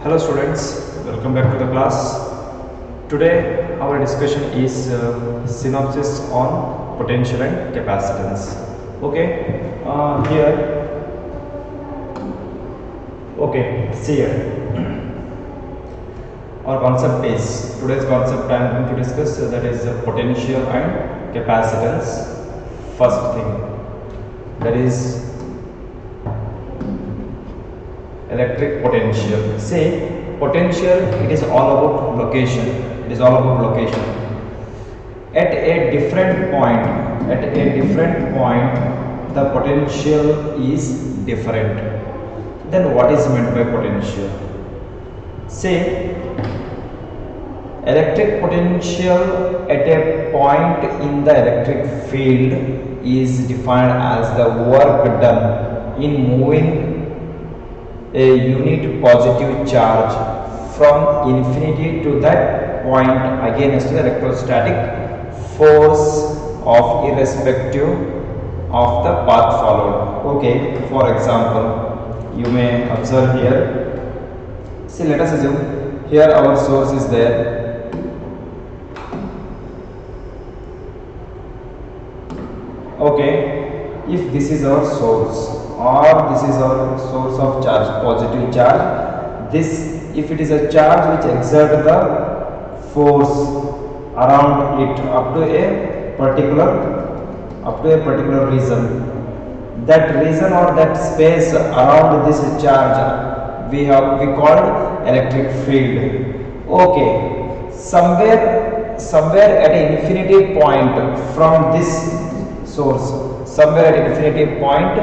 Hello students, welcome back to the class. Today our discussion is synopsis on potential and capacitance. See here. Our concept is, today's concept I am going to discuss, that is potential and capacitance. First thing, that is electric potential. Say potential, it is all about location. It is all about location. At a different point, the potential is different. Then what is meant by potential? Say electric potential at a point in the electric field is defined as the work done in moving a unit positive charge from infinity to that point against the electrostatic force of irrespective of the path followed. Okay, for example, you may observe here. See, let us assume here our source is there. Okay, if this is our source, or this is our source of charge, positive charge, this, if it is a charge which exerts the force around it up to a particular region, that region or that space around this charge we called electric field. Okay, somewhere at an infinity point from this source, somewhere at infinity point,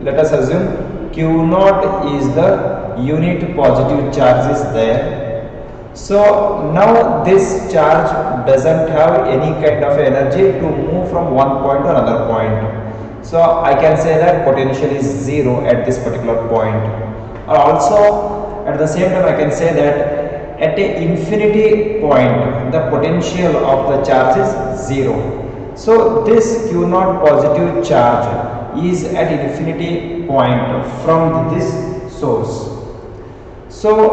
let us assume Q0 is the unit positive charge is there. So now this charge doesn't have any kind of energy to move from one point to another point. So I can say that potential is zero at this particular point. Also at the same time I can say that at a infinity point the potential of the charge is zero. So this Q0 positive charge is at infinity point from this source. So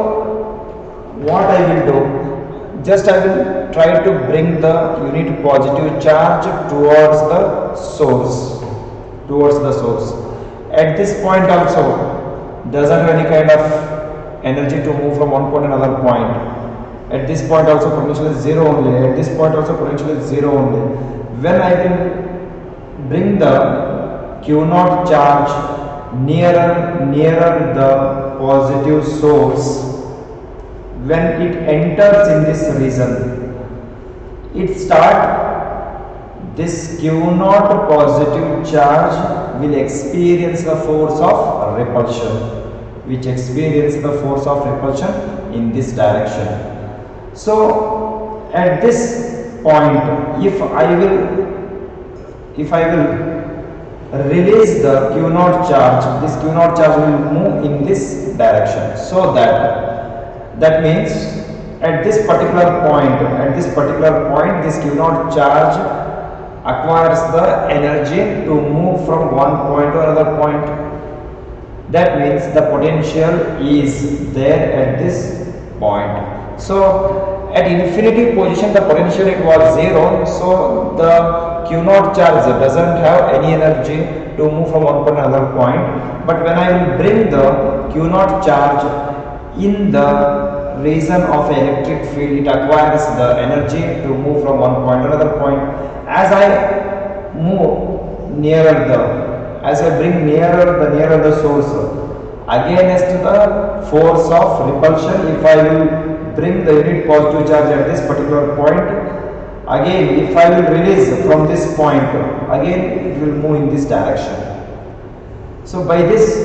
what I will do, just I will try to bring the unit positive charge towards the source. At this point also doesn't have any kind of energy to move from one point to another point. At this point also potential is zero only. At this point also potential is zero only. When I will bring the Q0 charge nearer the positive source, when it enters in this region, this Q0 positive charge will experience the force of repulsion, in this direction. So at this point, if I will release the Q0 charge, this Q0 charge will move in this direction. So that means at this particular point, this Q0 charge acquires the energy to move from one point to another point. That means the potential is there at this point. So at infinity position the potential it was zero, so the Q0 charge doesn't have any energy to move from one point to another point. But when I will bring the Q0 charge in the region of electric field, it acquires the energy to move from one point to another point. As I bring nearer the source, against the force of repulsion, if I will bring the unit positive charge at this particular point, again if I will release from this point, again it will move in this direction. So by this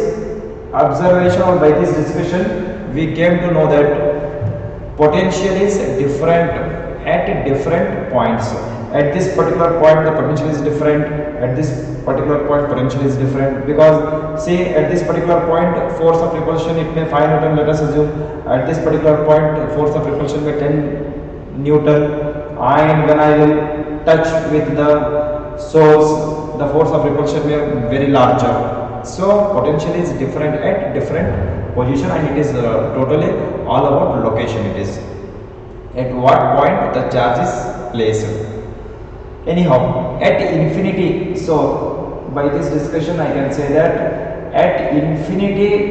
observation or by this discussion, we came to know that potential is different at different points. At this particular point the potential is different, at this particular point potential is different, because say at this particular point force of repulsion it may 5 Newton, let us assume. At this particular point force of repulsion may 10 Newton, and when I will touch with the source the force of repulsion may be very larger. So potential is different at different position, and it is totally all about location. It is at what point the charge is placed. Anyhow, at infinity, so by this discussion I can say that at infinity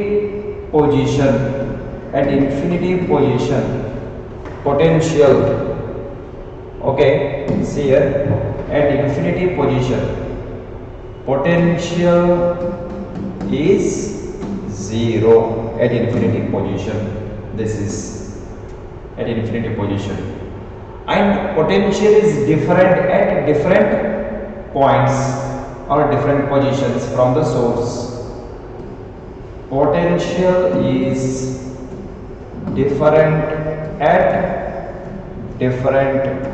position, potential, okay, see here, at infinity position, potential is 0 at infinity position. This is at infinity position, and potential is different at different points or different positions from the source. Potential is different at different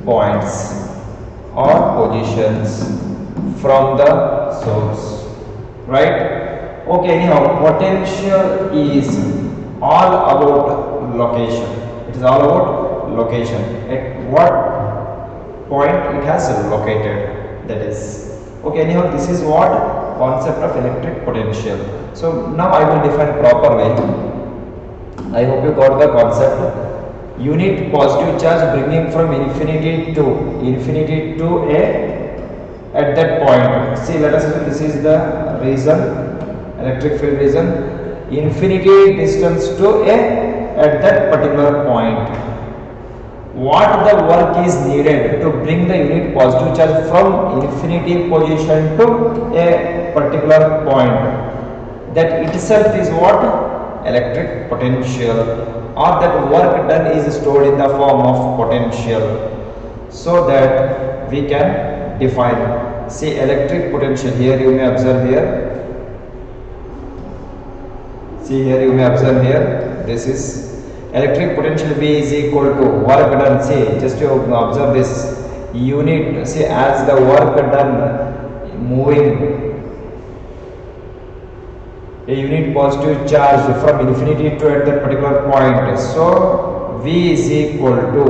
points or positions from the source, right? Okay, anyhow, potential is all about location. It is all about location, at what point it has located, that is. Okay, anyhow, this is what concept of electric potential. So now I will define properly. I hope you got the concept. Unit positive charge bringing from infinity to a at that point. See, let us say this is the region, electric field region, infinity distance to a at that particular point. What the work is needed to bring the unit positive charge from infinity position to a particular point, that itself is what? Electric potential, or that work done is stored in the form of potential, so that we can define. See, electric potential, here you may observe here. See, here you may observe here, this is electric potential. V is equal to work done. See, just to observe this unit, see, as the work done moving a unit positive charge from infinity to at that particular point. So V is equal to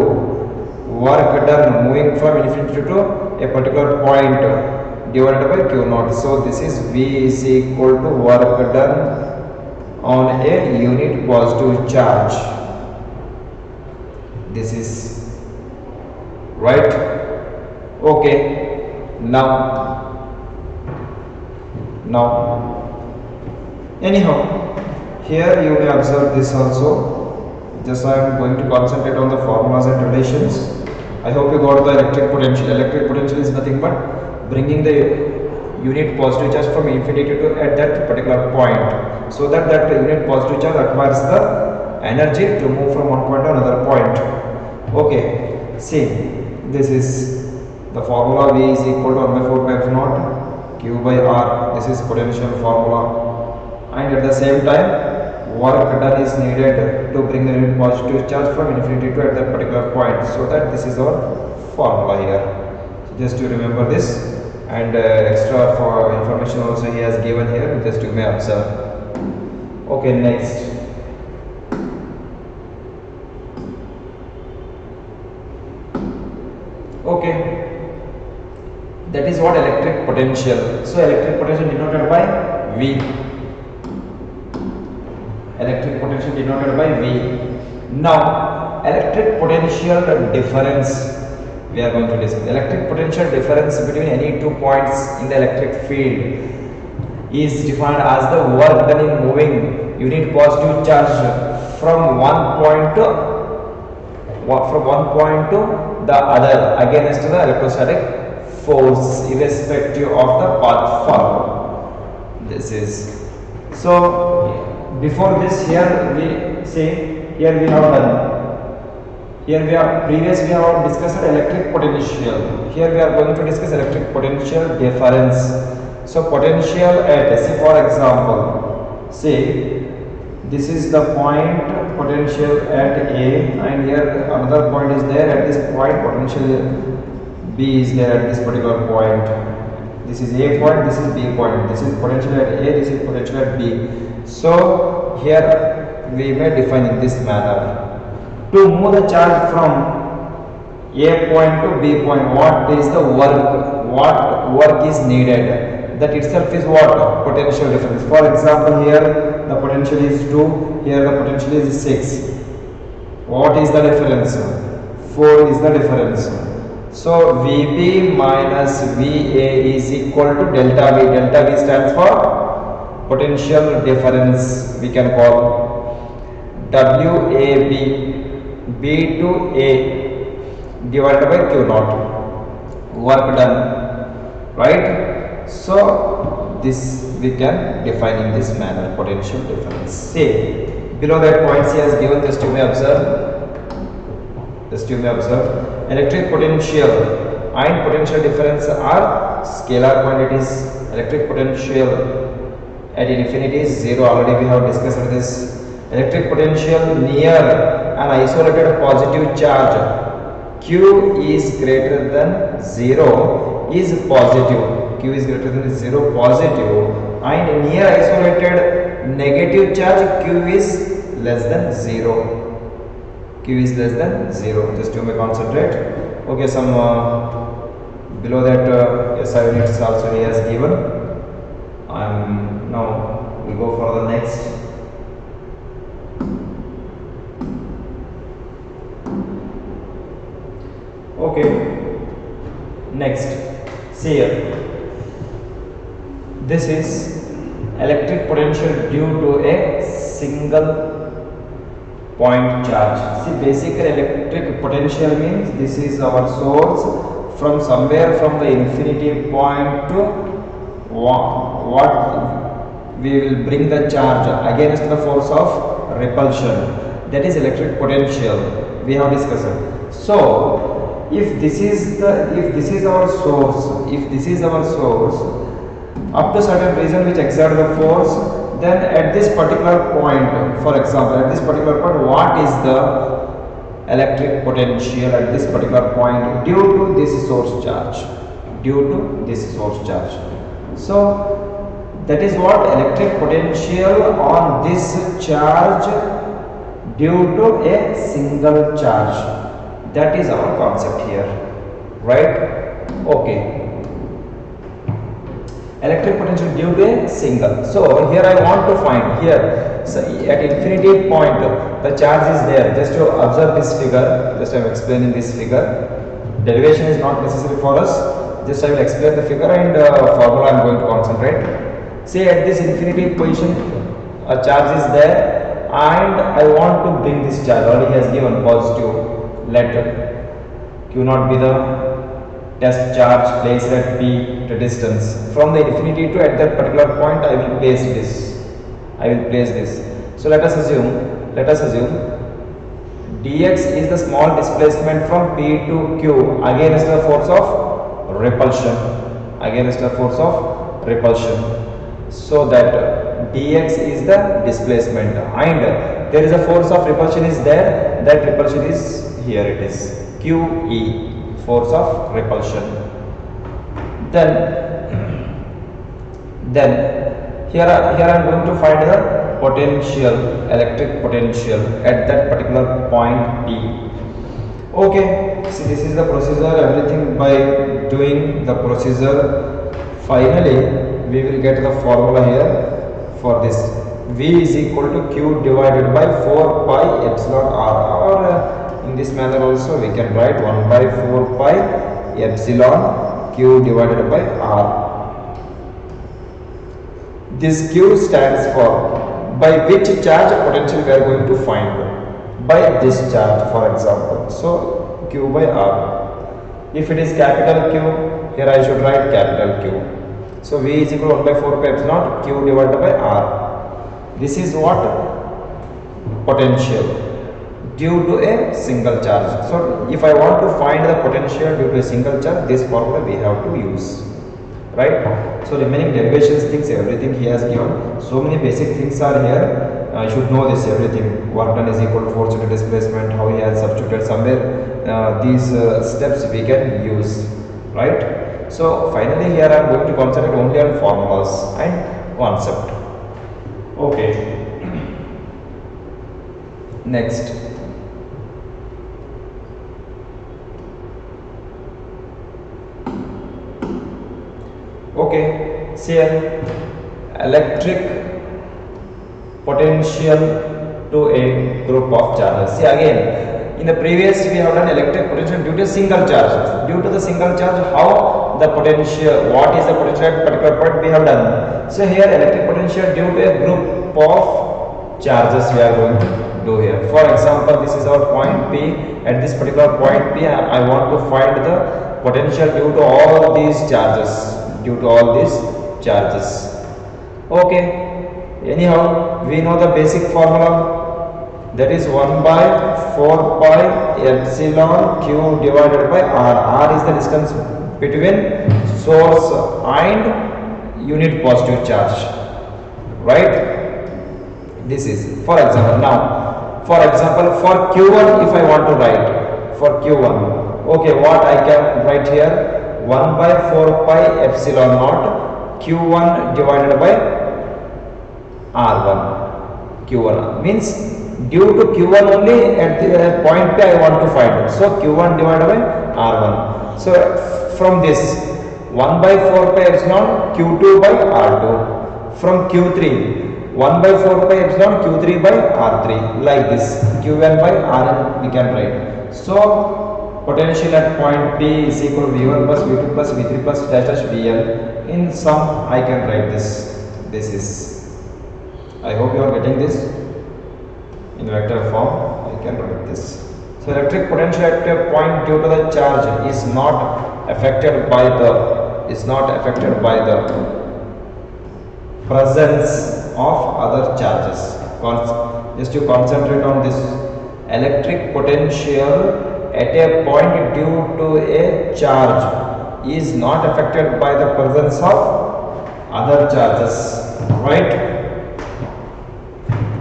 work done moving from infinity to a particular point divided by Q naught. So this is V is equal to work done on a unit positive charge. This is right. Okay, now anyhow, here you may observe this also. Just I am going to concentrate on the formulas and relations. I hope you got the electric potential. Electric potential is nothing but bringing the unit positive charge from infinity to at that particular point, so that that unit positive charge acquires the energy to move from one point to another point. Okay, see, this is the formula. V is equal to 1 by 4 pi F naught Q by R. This is potential formula. And at the same time, work done is needed to bring the unit positive charge from infinity to at that particular point, so that this is our formula here. So just to remember this, and extra for information also he has given here, just you may observe. Okay, next. Okay, that is what electric potential. So electric potential denoted by V. Electric potential denoted by V. Now, electric potential difference we are going to discuss. Electric potential difference between any 2 points in the electric field is defined as the work done in moving unit positive charge from one point to the other against the electrostatic force, irrespective of the path followed. This is so. Before this, here we say, here we have done, here we have previously we have discussed electric potential. Here we are going to discuss electric potential difference. So potential at, say for example, say this is the point potential at A, and here another point is there at this point, potential B is there at this particular point. This is A point, this is B point, this is potential at A, this is potential at B. So here we may define in this manner. To move the charge from A point to B point, what is the work? What work is needed? That itself is what? Potential difference. For example, here the potential is 2, here the potential is 6. What is the difference? 4 is the difference. So VB minus VA is equal to delta V. Delta V stands for potential difference. We can call WAB, B to A divided by Q naught. Work done, right? So this we can define in this manner, potential difference. See, below that points he has given, just you may observe. Electric potential and potential difference are scalar quantities. Electric potential at infinity is 0. Already we have discussed this. Electric potential near an isolated positive charge Q is greater than 0 is positive. Q is greater than 0 positive, and near isolated negative charge Q is less than 0. Q is less than 0. Just you may concentrate. Okay, some below that SI units also he has given. Now we go for the next. Okay, next, see here. This is electric potential due to a single point charge. See, basically electric potential means this is our source from somewhere from the infinity point to what we will bring the charge against the force of repulsion. That is electric potential we have discussed. So if this is our source up to certain region which exert the force, then at this particular point, for example, at this particular point, what is the electric potential at this particular point due to this source charge? So that is what electric potential on this charge due to a single charge. That is our concept here, right? Okay. Electric potential due to a single. So here I want to find here, so at infinity point the charge is there. Just to observe this figure, just I am explaining this figure. Derivation is not necessary for us. Just I will explain the figure and formula I am going to concentrate. Say at this infinity position a charge is there and I want to bring this charge. Already he has given positive. Let Q naught be the test charge placed at P the distance from the infinity to at that particular point. I will place this. So let us assume dx is the small displacement from P to Q against the force of repulsion. So that dx is the displacement and there is a force of repulsion is there. That repulsion is here, it is QE, force of repulsion. Then here I am going to find the potential, electric potential at that particular point P. Okay, see, this is the procedure, everything by doing the procedure. Finally we will get the formula here for this. V is equal to Q divided by 4 pi epsilon r, or in this manner also we can write 1 by 4 pi epsilon Q divided by r. This Q stands for by which charge potential we are going to find. By this charge, for example. So Q by r. If it is capital Q, here I should write capital Q. So V is equal to 1 by 4 pi epsilon Q divided by r. This is what? Potential due to a single charge. So if I want to find the potential due to a single charge, this formula we have to use, right? So remaining derivations things, everything he has given. So many basic things are here. I should know this everything. Work done is equal to force into displacement. How he has substituted somewhere. These steps we can use, right? So finally here I am going to concentrate only on formulas and concept. Okay. Next. Okay, see here, electric potential to a group of charges. See again, in the previous we have done electric potential due to single charge. Due to the single charge, how the potential, what is the potential at particular point we have done. So here electric potential due to a group of charges we are going to do here. For example, this is our point P. At this particular point P, I want to find the potential due to all these charges. Due to all these charges. Okay. Anyhow, we know the basic formula, that is 1 by 4 pi epsilon q divided by r. R is the distance between source and unit positive charge, right? This is, for example, now for example, for q1, if I want to write for q1, okay, what I can write here, 1 by 4 pi epsilon naught q1 divided by R1. Q1 means due to Q1 only at the point P I want to find. So Q1 divided by R1. So from this 1 by 4 pi epsilon Q2 by R2. From Q3 1 by 4 pi epsilon Q3 by R3. Like this. Q1 by Rn we can write. So potential at point P is equal to V1 plus V2 plus V3 plus dash dash VL. In sum I can write this. This is. I hope you are getting this in vector form. I can write this. So electric potential at a point due to the charge is not affected by the presence of other charges. Just to concentrate on this, electric potential at a point due to a charge is not affected by the presence of other charges, right?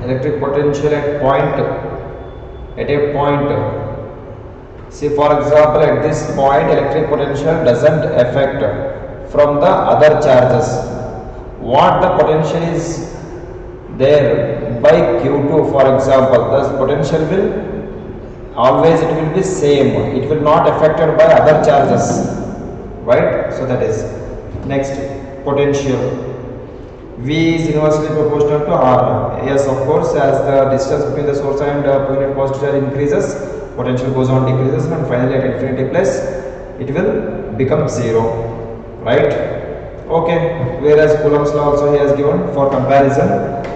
Electric potential at a point, see for example at this point electric potential doesn't affect from the other charges. What the potential is there by Q2, for example, the potential will always, it will be same, it will not affected by other charges, right? So that is next potential. V is inversely proportional to R. Yes, of course, as the distance between the source and unit positive charge increases, potential goes on decreases, and finally at infinity place it will become zero, right? Okay. Whereas Coulomb's law also he has given for comparison,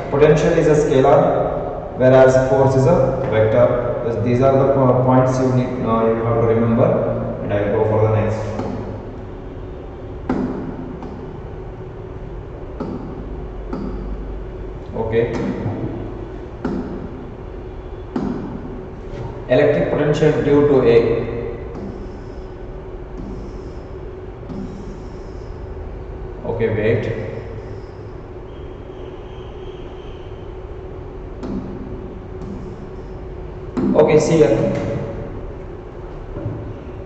potential is a scalar, whereas force is a vector. These are the points you need you have to remember, and I will go for the next. Okay. Electric potential due to a okay, wait. Okay, see here.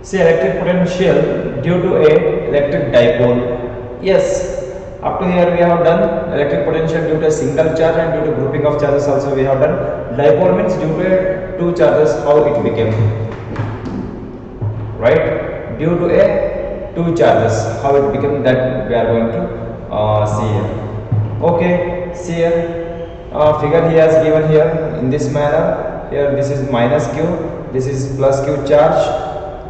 See electric potential due to a electric dipole. Yes. Up to here we have done electric potential due to a single charge and due to grouping of charges also we have done. Dipole means due to two charges how it became, right? Due to a two charges how it became, that we are going to see here. Okay, see here figure he has given here in this manner. Here this is minus q, this is plus q charge,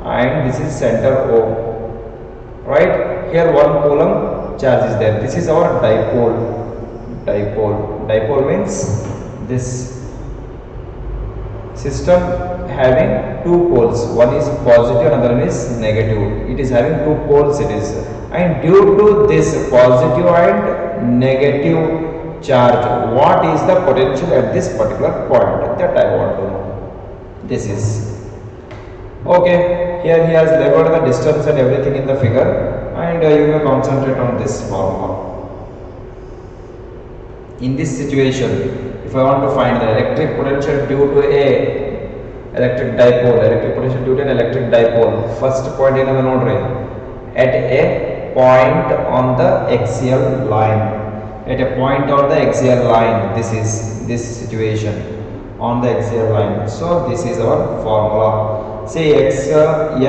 and this is center O, right? Here 1 coulomb charge is there. This is our dipole. Dipole means this system having two poles. One is positive, another one is negative. It is having two poles. It is, and due to this positive and negative charge, what is the potential at this particular point? That I want to know. This is okay. Here he has labeled the distance and everything in the figure. And you may concentrate on this formula. In this situation, if I want to find the electric potential due to a electric potential due to an electric dipole, first point in the node at a point on the axial line. At a point on the axial line, this is this situation on the axial line. So this is our formula. Say x, L.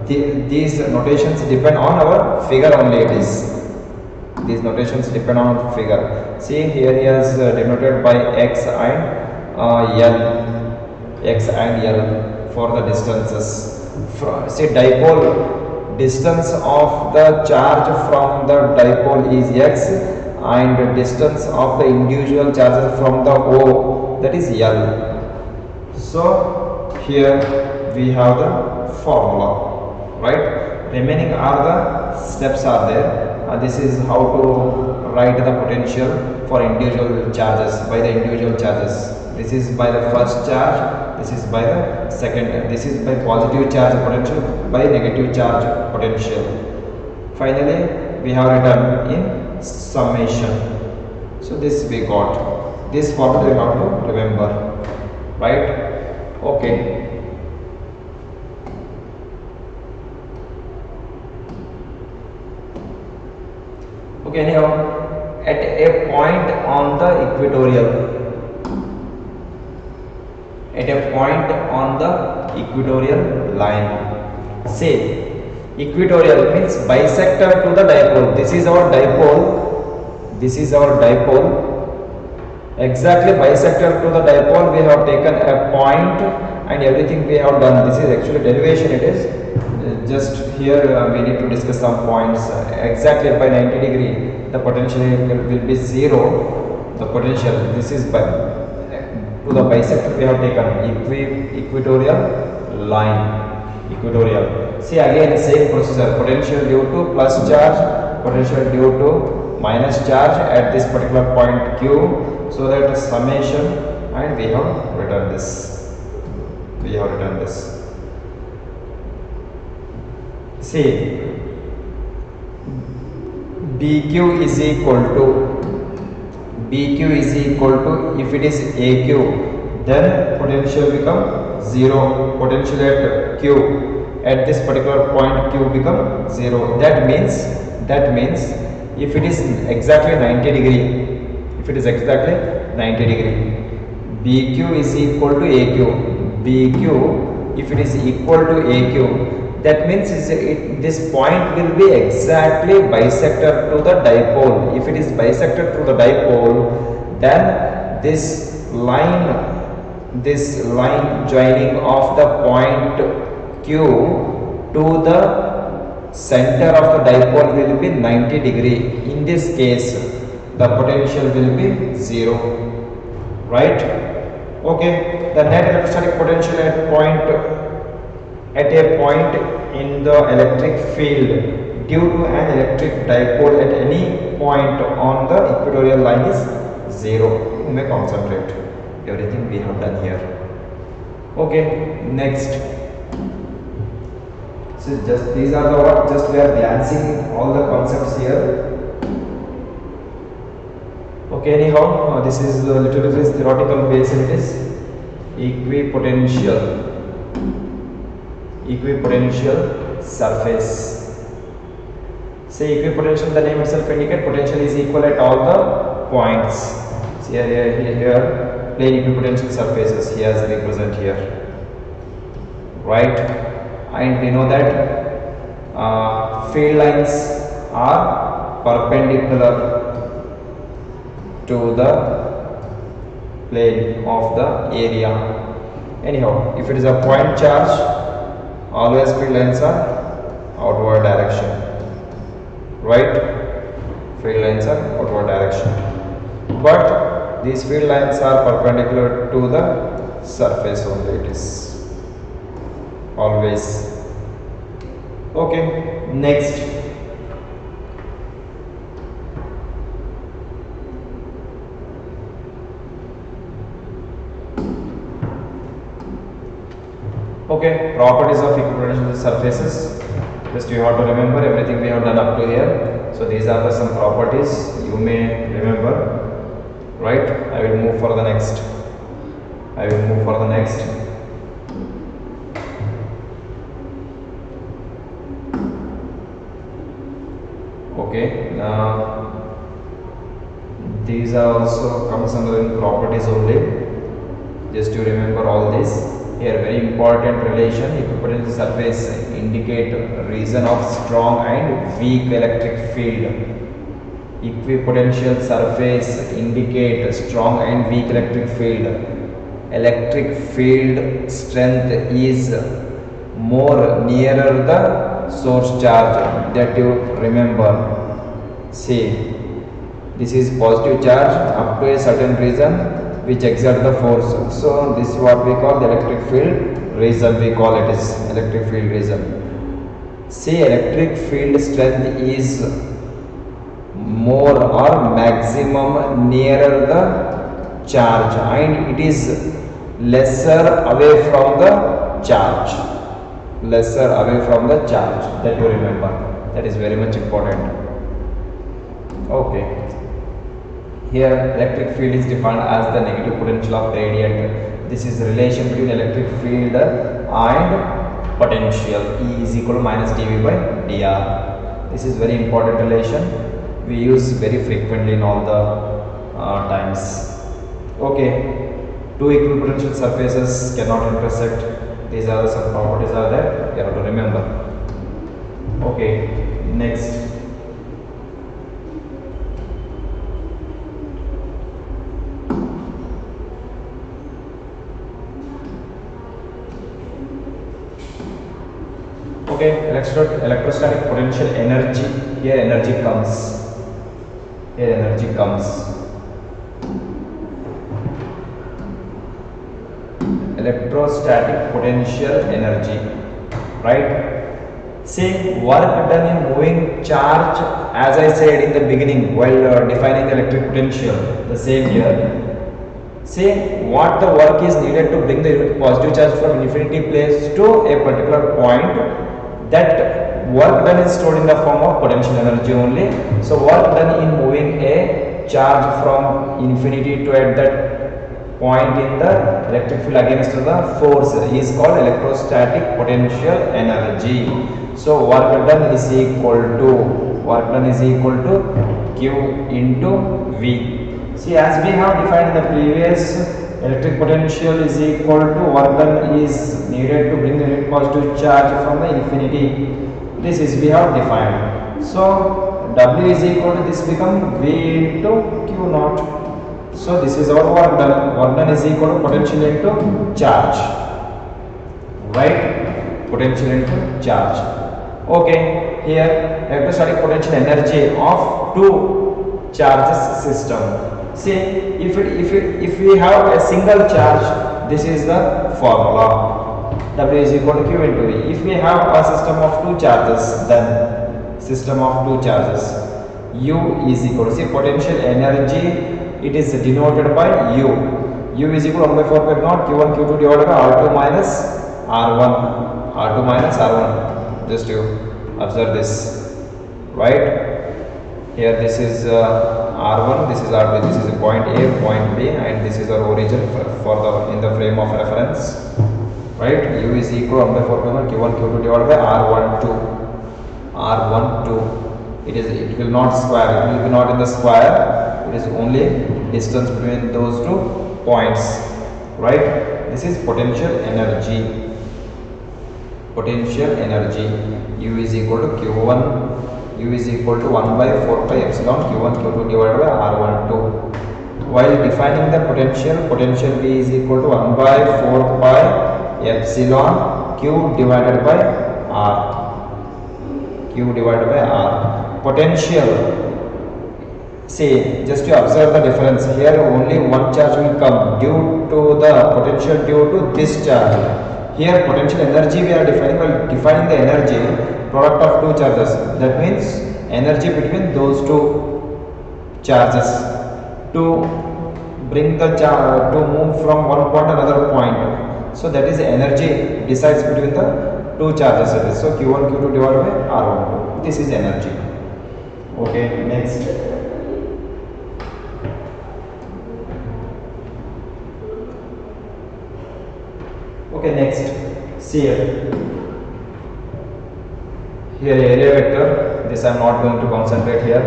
These notations depend on our figure only. It is, these notations depend on figure. See here he has denoted by x and x and l for the distances. See, dipole distance of the charge from the dipole is x and distance of the individual charges from the O, that is L. So here we have the formula, right? Remaining are the steps are there. This is how to write the potential for individual charges by the individual charges. This is by the first charge, this is by the second, this is by positive charge potential, by negative charge potential. Finally we have written in summation. So this we got, this formula we have to remember, right? Okay. Okay, now at a point on the equatorial, line, say equatorial means bisector to the dipole. This is our dipole, exactly bisector to the dipole. We have taken a point and everything we have done. This is actually derivation, it is just here we need to discuss some points. Exactly by 90 degree the potential will be 0. The potential, this is by to the bisector we have taken equatorial line. See, again same procedure, potential due to plus charge, potential due to minus charge at this particular point Q. So that summation, and we have written this. See, BQ is equal to, if it is AQ, then potential become 0. Potential at Q, at this particular point Q become 0. That means if it is exactly 90 degree, BQ is equal to AQ. BQ, if it is equal to AQ, that means this point will be exactly bisector to the dipole. If it is bisector to the dipole, then this line joining of the point Q to the center of the dipole will be 90 degree. In this case, the potential will be 0, right? Okay. The net electrostatic potential at a point in the electric field due to an electric dipole at any point on the equatorial line is 0. You may concentrate. Everything we have done here. Okay, next. So just these are the what? Just we are glancing all the concepts here. Okay, anyhow, this is a little bit theoretical base. It is equipotential surface. Say equipotential, the name itself indicates potential is equal at all the points. See here plane equipotential surfaces he has represent here, right? And we know that field lines are perpendicular to the plane of the area. Anyhow, if it is a point charge, always field lines are outward direction, right? Field lines are outward direction, but these field lines are perpendicular to the surface only. It is always. Okay, next. Okay, properties of equipotential surfaces. Just you have to remember everything we have done up to here. So these are some properties you may remember, right? I will move for the next. Okay, now these are also comes under properties only. Just to remember all this. Here very important relation, equipotential surface indicate region of strong and weak electric field. Equipotential surface indicate strong and weak electric field. Electric field strength is more nearer the source charge, that you remember. See, this is positive charge up to a certain region which exert the force. So this is what we call the electric field region. We call it as electric field region. See, electric field strength is more or maximum nearer the charge, and it is lesser away from the charge. Lesser away from the charge, that you remember. That is very much important. Okay. Here electric field is defined as the negative potential of gradient. This is the relation between electric field and potential. E is equal to minus dV by dr. This is very important relation. We use very frequently in all the times. Okay. Two equipotential surfaces cannot intersect. These are some properties are there. You have to remember. Okay. Next. Okay, electrostatic potential energy. Here energy comes. Here energy comes. Electrostatic potential energy. Right? Say work done in moving charge, as I said in the beginning while defining the electric potential, the same here. Say what the work is needed to bring the positive charge from infinity place to a particular point. That work done is stored in the form of potential energy only. So work done in moving a charge from infinity to at that point in the electric field against the force is called electrostatic potential energy. So work done is equal to Q into V. See, as we have defined in the previous, electric potential is equal to work done is needed to bring the net positive charge from the infinity. This is we have defined. So W is equal to this become V into Q naught. So this is our work done. Work done is equal to potential into charge. Right? Potential into charge. Okay. Here electrostatic potential energy of two charges system. Say if we have a single charge, this is the formula. W is equal to Q into V. If we have a system of two charges, then system of two charges, U is equal to, see, potential energy, it is denoted by U. U is equal to 1 by 4 pi naught Q1 Q2 divided by R2 minus R1. R2 minus R1. Just you observe this. Right? Here this is R1, this is R2, this is point A, point B, and this is our origin for the in the frame of reference. Right? U is equal to 1 by 4 pi naught Q1 Q2 divided by R12. It will not square. It will be not in the square. It is only distance between those two points. Right? This is potential energy. Potential energy. U is equal to Q1. U is equal to 1 by 4 pi epsilon Q1 Q2 divided by R12. While defining the potential V is equal to 1 by 4 pi epsilon Q divided by R. Q divided by R. Potential, say, just to observe the difference, here only one charge will come due to the potential due to this charge. Here potential energy we are defining, while defining the energy product of two charges, that means energy between those two charges to bring the charge to move from one point to another point. So that is energy decides between the two charges. So Q1 Q2 divided by R12. This is energy. Okay, next. Okay, next. See here. Here area vector. This I am not going to concentrate here.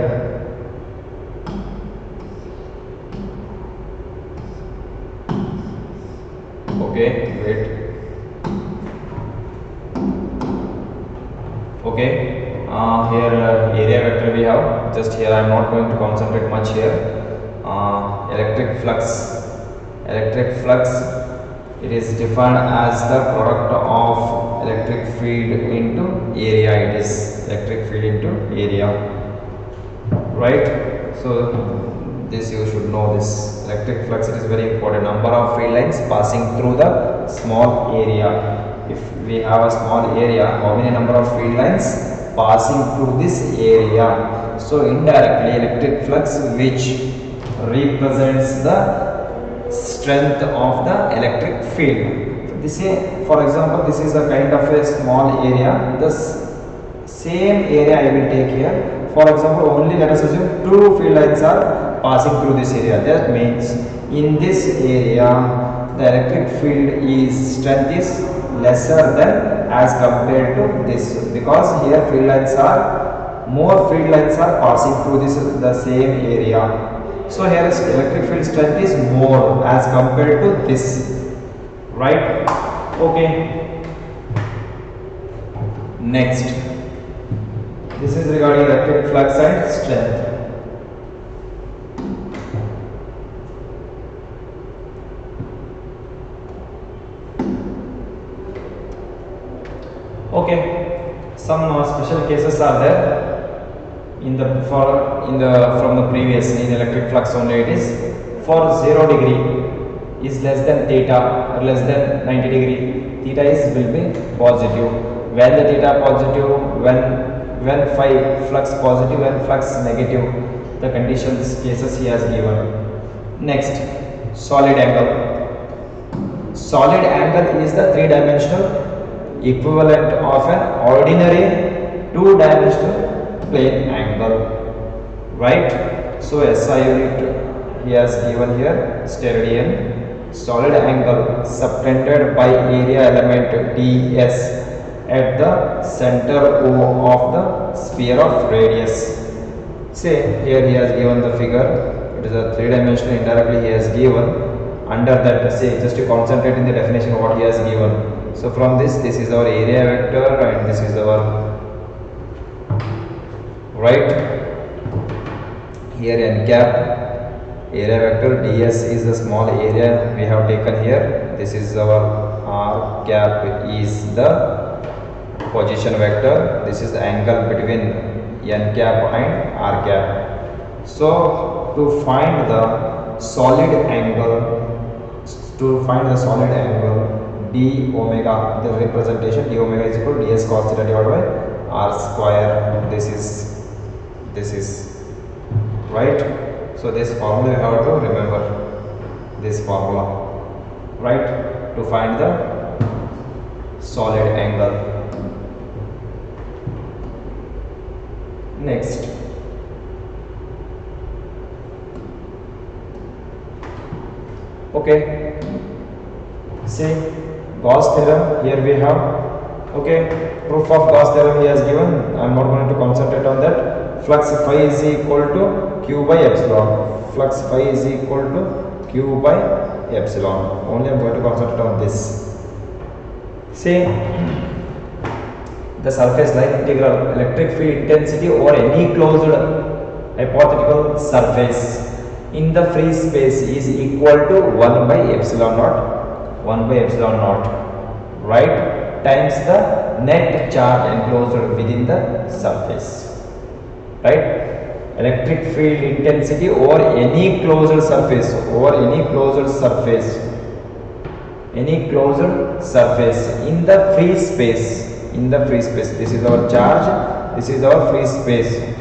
Okay, wait. Okay. Here area vector we have. Just here I am not going to concentrate much here. Electric flux. Electric flux, it is defined as the product of electric field into area. It is electric field into area, right? So this you should know. This electric flux, it is very important. Number of field lines passing through the small area. If we have a small area, how many number of field lines passing through this area? So indirectly electric flux, which represents the strength of the electric field. This is, for example, this is a kind of a small area. The same area I will take here. For example, only let us assume two field lines are passing through this area. That means in this area the electric field is strength is lesser than as compared to this, because here field lines are more field lines are passing through this the same area. So here is electric field strength is more as compared to this, right? Okay. Next, this is regarding electric flux and strength. Okay, some special cases are there. From the previous, in electric flux only, it is for 0 degree is less than theta or less than 90 degree, theta is will be positive. When the theta positive, when phi flux positive and flux negative, the conditions cases he has given. Next, solid angle. Solid angle is the three-dimensional equivalent of an ordinary two-dimensional plane angle, right? So SI unit he has given here, steradian. Solid angle subtended by area element ds at the center O of the sphere of radius. Say here he has given the figure, it is a three-dimensional. Indirectly he has given under that, say just to concentrate in the definition of what he has given. So from this is our area vector and this is our, right, here n cap area vector, ds is the small area we have taken here. This is our r cap is the position vector. This is the angle between n cap and r cap. So to find the solid angle, d omega, the representation d omega is equal to ds cos theta divided by r square. This is right. So this formula you have to remember, this formula, right, to find the solid angle. Next, okay, see Gauss theorem here we have. Okay, proof of Gauss theorem he has given. I am not going to concentrate on that. Flux phi is equal to q by epsilon. Flux phi is equal to q by epsilon. Only I am going to concentrate on this. See, the surface line integral electric field intensity over any closed hypothetical surface in the free space is equal to 1 by epsilon naught, right, times the net charge enclosed within the surface, right. Electric field intensity over any closed surface, any closed surface in the free space, this is our charge, this is our free space.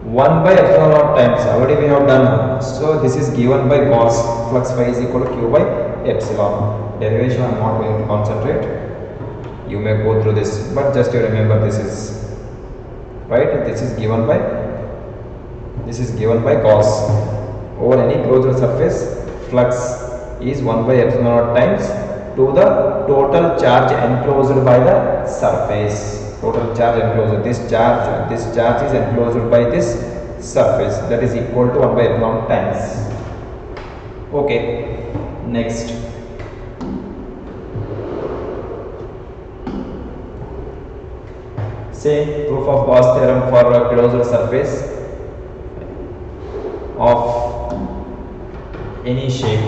1 by epsilon naught times, already we have done. So this is given by Gauss. Flux phi is equal to q by epsilon. Derivation I am not going to concentrate. You may go through this, but just you remember this is right. This is given by Gauss. Over any closed surface, flux is 1 by epsilon naught times to the total charge enclosed by the surface. Total charge enclosed, this charge is enclosed by this surface, that is equal to 1 by epsilon times. Okay, next, Say proof of Gauss theorem for a closed surface of any shape.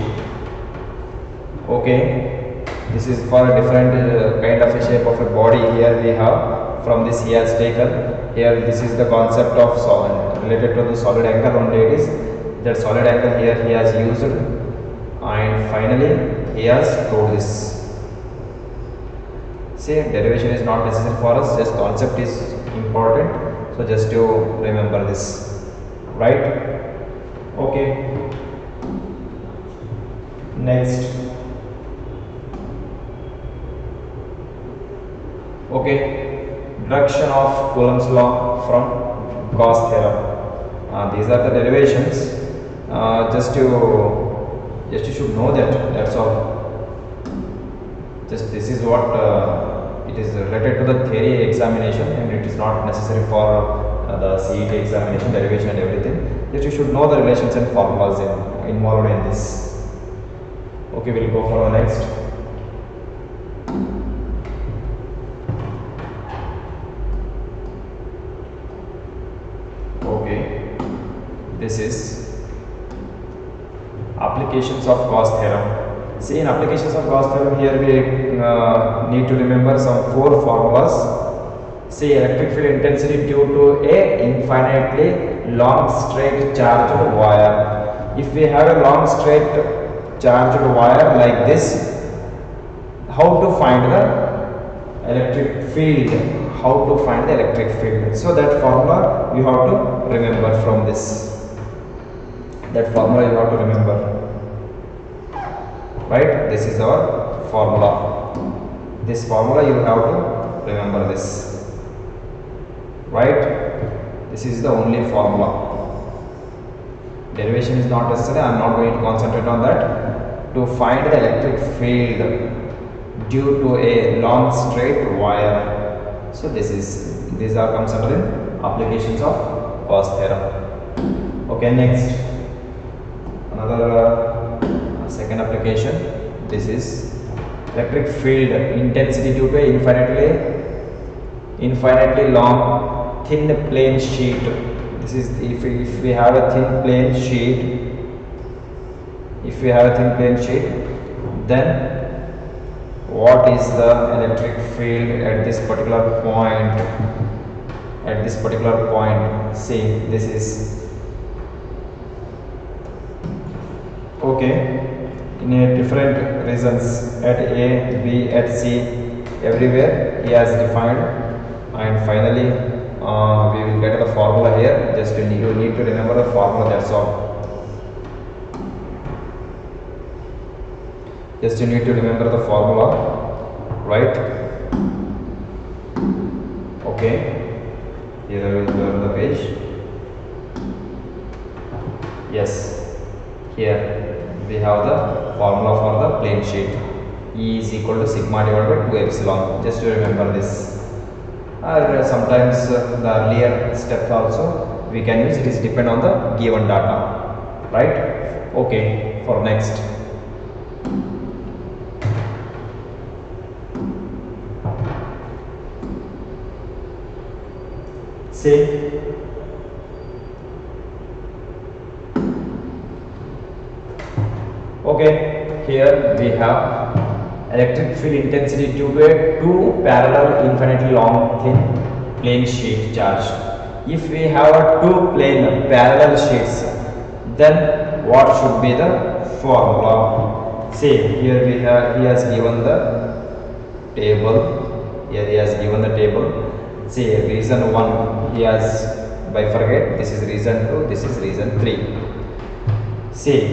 Okay, this is for a different kind of a shape of a body. Here we have, from this he has taken, here this is the concept of solid, related to the solid angle only. It is that solid angle here he has used, and finally he has told this. See, derivation is not necessary for us, just concept is important, so just to remember this, right? Okay, next. Okay, deduction of Coulomb's law from Gauss theorem. These are the derivations. Just you should know that. That's all. Just this is what it is related to the theory examination, and it is not necessary for the CET examination, derivation and everything. Just you should know the relations and formulas involved in this. Okay, we'll go for the next. Okay, this is applications of Gauss theorem. See, in applications of Gauss theorem, here we need to remember some 4 formulas. See, electric field intensity due to a infinitely long straight charged wire. If we have a long straight charged wire like this, how to find the electric field? How to find the electric field? So that formula you have to remember from this. That formula you have to remember. Right? This is our formula. This formula you have to remember this. Right? This is the only formula. Derivation is not necessary. I am not going to concentrate on that. To find the electric field due to a long straight wire. So these are comes under applications of Gauss theorem. Okay, next. Another second application. This is electric field intensity due to a infinitely long thin plane sheet. This is if we have a thin plane sheet. If we have a thin plane sheet, then what is the electric field at this particular point? At this particular point, see, this is okay. In a different reasons, at A, B, at C, everywhere he has defined, and finally we will get the formula here. Just you need to remember the formula. That's all. Just you need to remember the formula, right? Okay, here is the page. Yes, here we have the formula for the plane sheet. E is equal to sigma divided by 2 epsilon. Just to remember this. Sometimes the earlier steps also we can use. It is depend on the given data, right? Okay, for next. Say, okay, here we have electric field intensity due to a 2 parallel infinitely long thin plane sheet charge. If we have a 2 plane parallel sheets, then what should be the formula? See, here he has given the table. Here he has given the table. See, reason 1 he has bifurcate. This is reason 2. This is reason 3. See,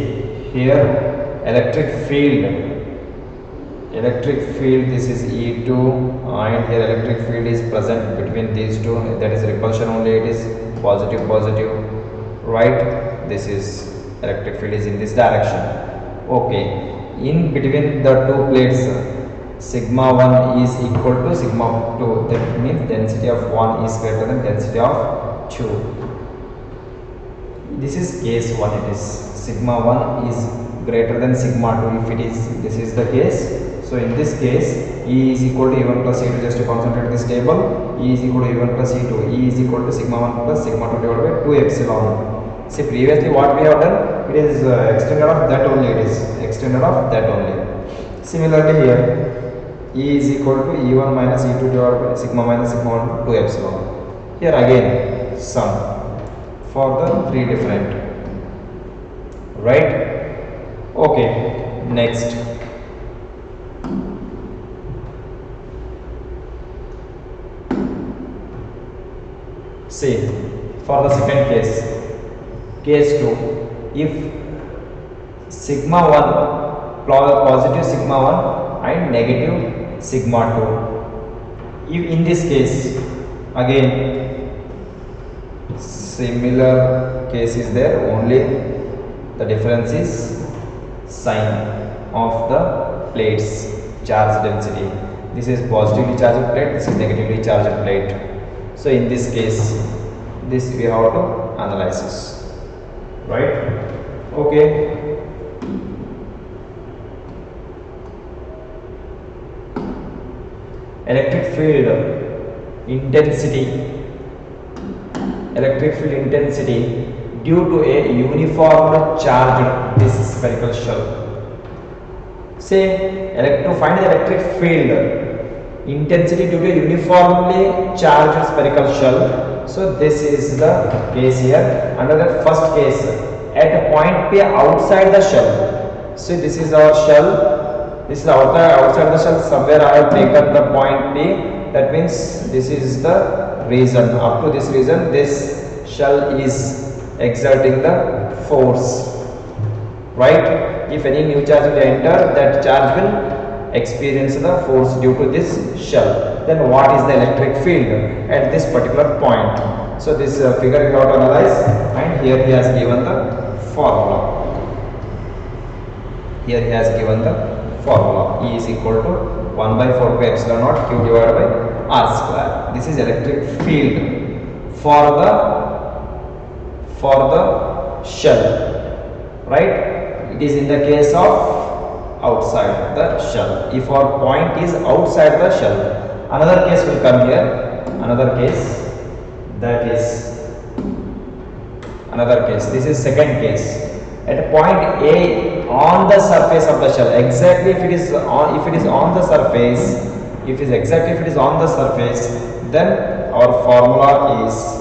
here electric field, this is E2, and here electric field is present between these two. That is repulsion only. It is positive, right? This is electric field is in this direction. Okay, in between the 2 plates, sigma 1 is equal to sigma 2. That means density of 1 is greater than density of 2. This is case 1. It is sigma 1 is greater than sigma 2. If it is, this is the case, So in this case, E is equal to E1 plus E2. Just to concentrate this table, E is equal to E1 plus E2. E is equal to sigma 1 plus sigma 2 divided by 2 epsilon. See, previously what we have done, it is extended of that only. It is extended of that only. Similarly here, E is equal to E1 minus E2 divided by sigma minus sigma 1 2 epsilon. Here again, sum for the three different. Right? Okay. Next. See, for the second case, case 2, if sigma 1 positive sigma 1 and negative sigma 2, if in this case again similar case is there, only the difference is sign of the plates charge density. This is positively charged plate, this is negatively charged plate. So in this case, this we have to analyze, right? Okay. Electric field intensity due to a uniform charged this spherical shell. Say, to find the electric field intensity due to a uniformly charged spherical shell. So this is the case here. Under the first case, at point P outside the shell. So this is our shell. This is outside the shell. Somewhere I have taken the point P. That means this is the region. Up to this region, this shell is exerting the force. Right? If any new charge will enter, that charge will experience the force due to this shell. Then what is the electric field at this particular point? So this figure we have to analyze, and here he has given the formula. Here he has given the formula. E is equal to 1 by 4 pi epsilon naught q divided by r square. This is electric field for the shell, right? It is in the case of outside the shell. If our point is outside the shell, another case will come here. Another case, that is another case. This is second case. At point A on the surface of the shell, exactly if it is on the surface, then our formula is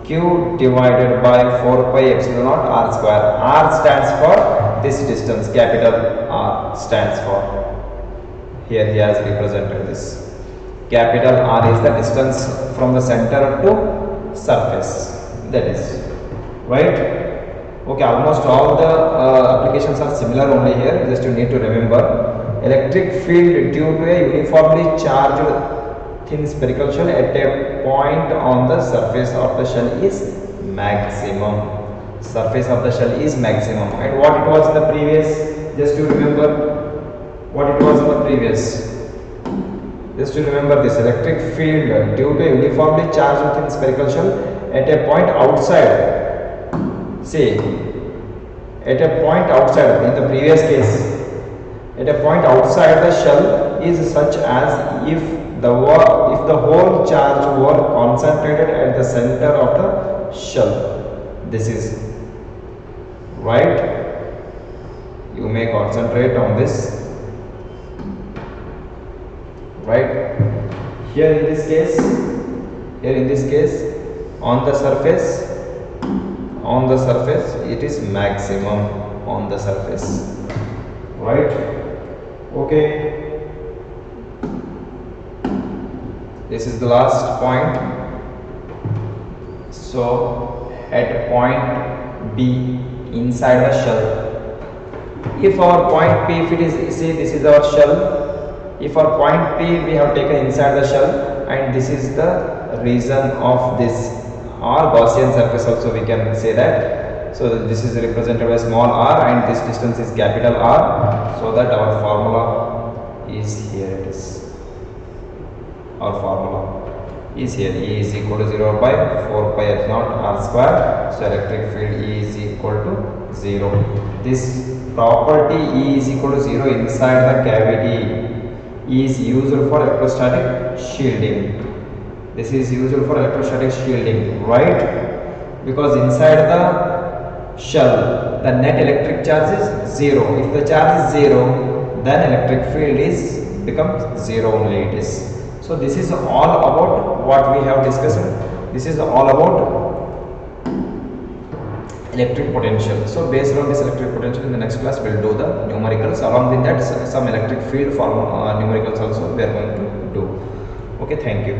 q divided by 4 pi epsilon naught r square. R stands for this distance, capital R stands for. Here he has represented this. Capital R is the distance from the center to surface. That is right. Okay, almost all the applications are similar only here. Just you need to remember, electric field due to a uniformly charged thin spherical shell at a point on the surface of the shell is maximum. Surface of the shell is maximum. And what it was in the previous, just to remember what it was in the previous. Just to remember this, electric field due to a uniformly charged thin spherical shell at a point outside. Say, at a point outside, in the previous case, at a point outside the shell is such as if the whole charge were concentrated at the center of the shell. This is right. You may concentrate on this. Right. Here in this case, on the surface, it is maximum on the surface. Right. Okay. This is the last point. So at point B inside the shell, if our point P, if it is, see, this is our shell. If our point P we have taken inside the shell, and this is the region of this or Gaussian surface also we can say that. So this is represented by small r and this distance is capital R, so that our formula is here. It is our formula is here. E is equal to 0 by 4 pi epsilon r square. So electric field E is equal to 0. This property E is equal to 0 inside the cavity is used for electrostatic shielding. This is used for electrostatic shielding, right? Because inside the shell the net electric charge is 0. If the charge is 0, then electric field is becomes 0 only it is. So this is all about what we have discussed. This is all about electric potential. So based on this electric potential, in the next class we'll do the numericals. Along with that, some electric field form numericals also we are going to do. Okay, thank you.